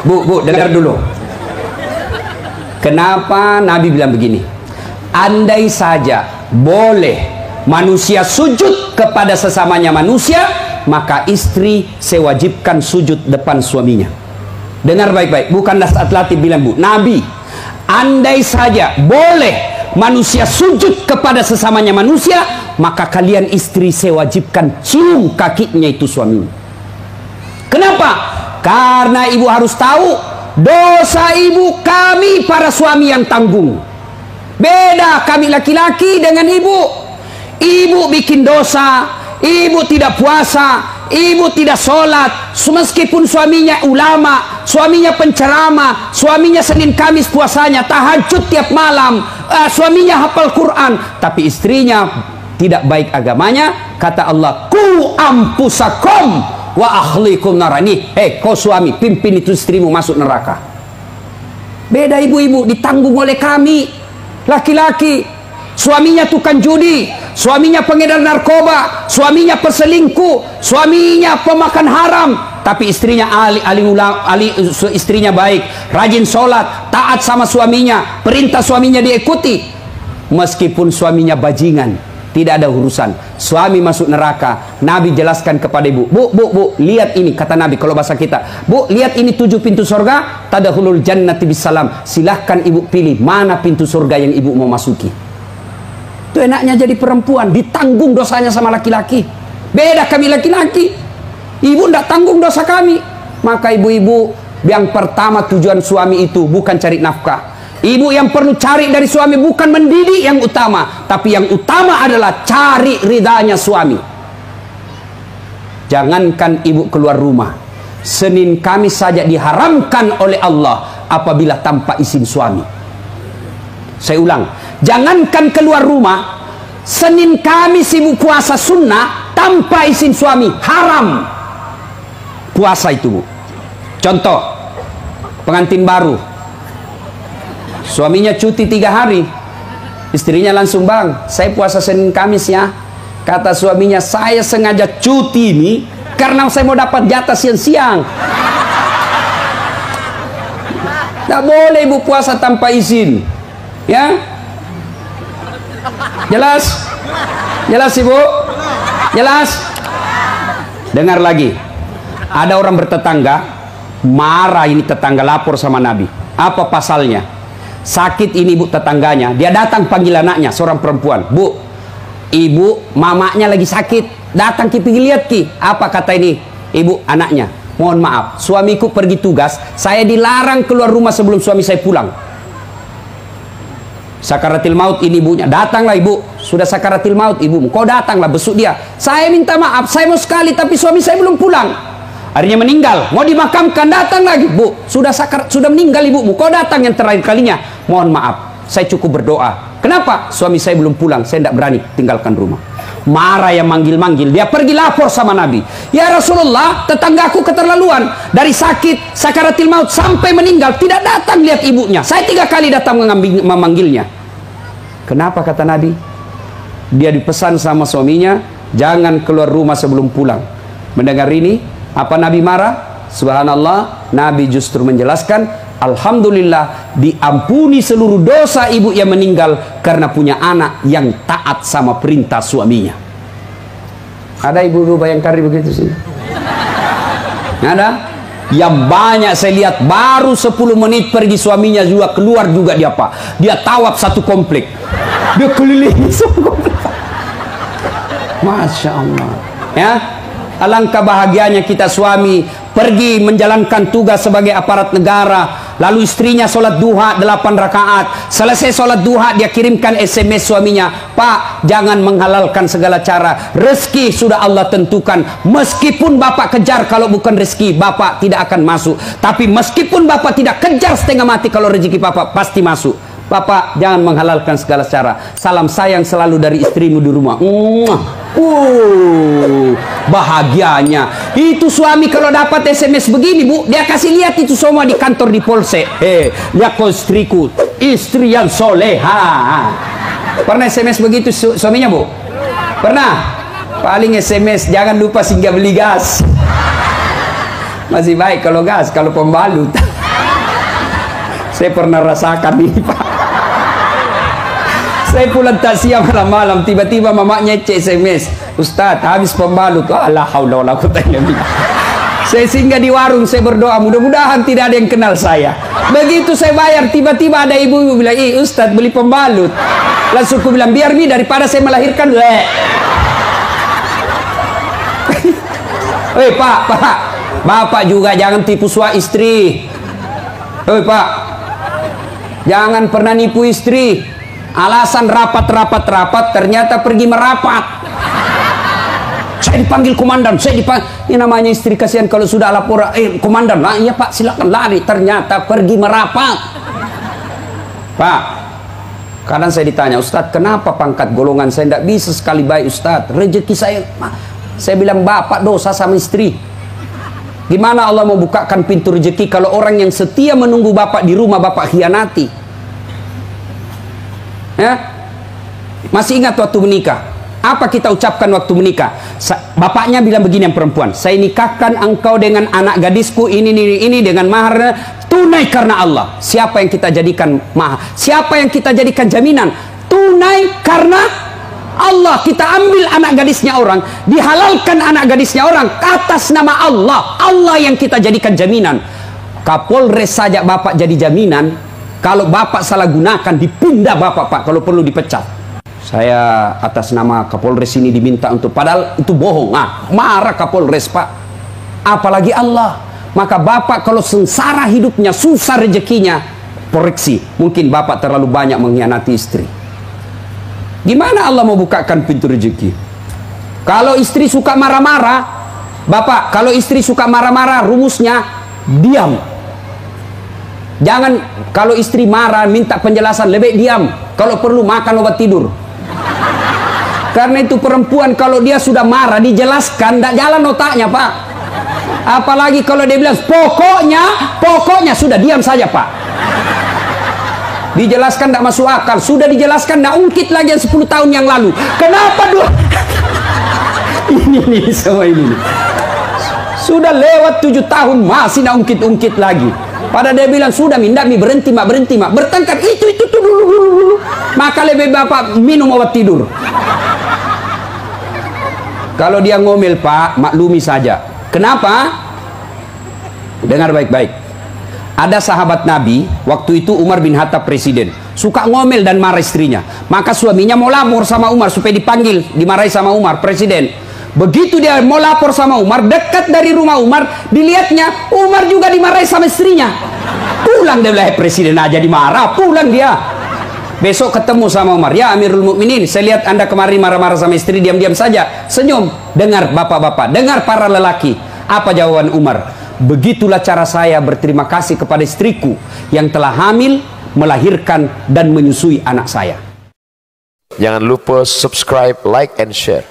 Bu, dengar dulu. Kenapa Nabi bilang begini? Andai saja boleh manusia sujud kepada sesamanya manusia, maka istri saya wajibkan sujud depan suaminya. Dengar baik-baik, bukan Nas'at Latif bilang, Bu. Nabi, andai saja boleh manusia sujud kepada sesamanya manusia, maka kalian istri saya wajibkan cium kakinya itu suaminya. Kenapa? Karena ibu harus tahu, dosa ibu kami para suami yang tanggung. Beda kami laki-laki dengan ibu. Ibu bikin dosa, ibu tidak puasa, ibu tidak sholat, meskipun suaminya ulama, suaminya penceramah, suaminya Senin Kamis puasanya, tahajud tiap malam, suaminya hafal Quran, tapi istrinya tidak baik agamanya. Kata Allah, ku ampusakum wa ahlikum narani. Kau suami, pimpin itu istrimu masuk neraka. Beda ibu-ibu, ditanggung oleh kami laki-laki. Suaminya tukang judi, suaminya pengedar narkoba, suaminya perselingkuh, suaminya pemakan haram, tapi istrinya istrinya baik, rajin sholat, taat sama suaminya, perintah suaminya diikuti. Meskipun suaminya bajingan, tidak ada urusan, suami masuk neraka. Nabi jelaskan kepada ibu, bu, lihat ini, kata Nabi kalau bahasa kita, bu, lihat ini 7 pintu surga, tadkhulul jannati bisalam. Silahkan ibu pilih mana pintu surga yang ibu mau masuki. Itu enaknya jadi perempuan, ditanggung dosanya sama laki-laki. Beda kami laki-laki, ibu tidak tanggung dosa kami. Maka ibu-ibu, yang pertama tujuan suami itu bukan cari nafkah. Ibu yang perlu cari dari suami bukan mendidik yang utama, tapi yang utama adalah cari ridhanya suami. Jangankan ibu keluar rumah, Senin Kamis saja diharamkan oleh Allah apabila tanpa izin suami. Saya ulang, jangankan keluar rumah, Senin Kamis ibu puasa sunnah tanpa izin suami, haram puasa itu, Bu. Contoh, pengantin baru, suaminya cuti 3 hari, istrinya langsung, bang, saya puasa Senin Kamis ya. Kata suaminya, saya sengaja cuti ini karena saya mau dapat jatah siang-siang. Tidak boleh ibu puasa tanpa izin, ya. Jelas? Jelas ibu? Jelas? Dengar lagi, ada orang bertetangga, marah ini tetangga, lapor sama Nabi. Apa pasalnya? Sakit ini ibu tetangganya, dia datang panggil anaknya, seorang perempuan, bu, ibu mamanya lagi sakit, datang ki pergi lihat ki. Apa kata ini ibu anaknya? Mohon maaf, suamiku pergi tugas, saya dilarang keluar rumah sebelum suami saya pulang. Sakaratil maut ini ibunya, datanglah ibu, sudah sakaratil maut ibumu, kau datanglah besuk dia. Saya minta maaf, saya mau sekali tapi suami saya belum pulang. Akhirnya meninggal, mau dimakamkan, datang lagi, bu, sudah meninggal ibumu, kau datang yang terakhir kalinya. Mohon maaf, saya cukup berdoa. Kenapa? Suami saya belum pulang, saya tidak berani tinggalkan rumah. Marah yang manggil-manggil, dia pergi lapor sama Nabi. Ya Rasulullah, tetanggaku keterlaluan, dari sakit sakaratil maut sampai meninggal tidak datang lihat ibunya. Saya 3 kali datang memanggilnya. Kenapa kata Nabi? Dia dipesan sama suaminya, jangan keluar rumah sebelum pulang. Mendengar ini, apa Nabi marah? Subhanallah, Nabi justru menjelaskan, alhamdulillah diampuni seluruh dosa ibu yang meninggal karena punya anak yang taat sama perintah suaminya. Ada ibu-ibu Bayangkari begitu sih? Ada? Yang banyak saya lihat baru 10 menit pergi suaminya juga keluar juga dia, Pak. Dia tawaf satu komplek, dia keliling satu komplek. Masya Allah, ya. Alangkah bahagianya kita suami pergi menjalankan tugas sebagai aparat negara, lalu istrinya sholat duha 8 rakaat, selesai sholat duha dia kirimkan SMS suaminya, Pak, jangan menghalalkan segala cara, rezeki sudah Allah tentukan, meskipun bapak kejar kalau bukan rezeki bapak tidak akan masuk, tapi meskipun bapak tidak kejar setengah mati kalau rezeki bapak pasti masuk. Bapak jangan menghalalkan segala cara. Salam sayang selalu dari istrimu di rumah. Bahagianya itu suami kalau dapat SMS begini, bu, dia kasih lihat itu semua di kantor di polsek. Lihat kau istriku, istri yang soleha. Pernah SMS begitu suaminya, bu? Pernah? Paling SMS jangan lupa singgah beli gas. Masih baik kalau gas, kalau pembalut. Saya pernah rasakan ini, Pak. Saya pulang takziah malam-malam, tiba-tiba mamanya cek SMS, Ustadz habis pembalut. La haula wala quwata illa billah. Saya singgah di warung, saya berdoa mudah-mudahan tidak ada yang kenal saya. Begitu saya bayar, tiba-tiba ada ibu-ibu bilang, Ustadz beli pembalut. Langsung aku bilang, biar mi daripada saya melahirkan. Pak, Bapak juga jangan tipu suami istri. Pak, jangan pernah nipu istri. Alasan rapat, ternyata pergi merapat. Saya dipanggil komandan, ini namanya istri kasihan kalau sudah lapor, komandan, iya Pak silakan lari, ternyata pergi merapat. Pak, kadang saya ditanya, Ustadz kenapa pangkat golongan saya tidak bisa sekali baik Ustadz, rezeki saya bilang Bapak dosa sama istri. Gimana Allah mau bukakan pintu rezeki kalau orang yang setia menunggu Bapak di rumah Bapak khianati? Ya? Masih ingat waktu menikah? Apa kita ucapkan waktu menikah? Bapaknya bilang begini yang perempuan, saya nikahkan engkau dengan anak gadisku ini dengan mahar tunai karena Allah. Siapa yang kita jadikan mahar? Siapa yang kita jadikan jaminan? Tunai karena Allah. Kita ambil anak gadisnya orang, dihalalkan anak gadisnya orang atas nama Allah. Allah yang kita jadikan jaminan. Kapolres saja Bapak jadi jaminan. Kalau Bapak salah gunakan, dipindah Bapak, Pak, kalau perlu dipecat. Saya atas nama Kapolres ini diminta untuk, padahal itu bohong. Marah Kapolres, Pak. Apalagi Allah. Maka Bapak kalau sengsara hidupnya, susah rezekinya, koreksi. Mungkin Bapak terlalu banyak mengkhianati istri. Gimana Allah mau bukakan pintu rezeki? Kalau istri suka marah-marah, Bapak, kalau istri suka marah-marah, rumusnya diam. Jangan kalau istri marah minta penjelasan, lebih diam. Kalau perlu makan obat tidur. Karena itu perempuan kalau dia sudah marah dijelaskan, tidak jalan otaknya, Pak. Apalagi kalau dia bilang pokoknya sudah diam saja, Pak. Dijelaskan tidak masuk akal, sudah dijelaskan tidak ungkit lagi yang 10 tahun yang lalu. Kenapa dulu? ini semua ini. Sudah lewat 7 tahun masih tidak ungkit-ungkit lagi. Pada dia bilang sudah berhenti mak, bertengkar itu dulu. Maka lebih Bapak minum obat tidur. Kalau dia ngomel, Pak, maklumi saja. Kenapa? Dengar baik-baik. Ada sahabat Nabi, waktu itu Umar bin Khattab presiden, suka ngomel dan marah istrinya. Maka suaminya mau lapor sama Umar supaya dipanggil, dimarahi sama Umar presiden. Begitu dia mau lapor sama Umar, dekat dari rumah Umar, dilihatnya Umar juga dimarahi sama istrinya. Pulang dia bilang, presiden aja dimarah, pulang dia. Besok ketemu sama Umar, ya Amirul Mukminin, saya lihat Anda kemarin marah-marah sama istri, diam-diam saja, senyum. Dengar bapak-bapak, dengar para lelaki. Apa jawaban Umar? Begitulah cara saya berterima kasih kepada istriku yang telah hamil, melahirkan dan menyusui anak saya. Jangan lupa subscribe, like, and share.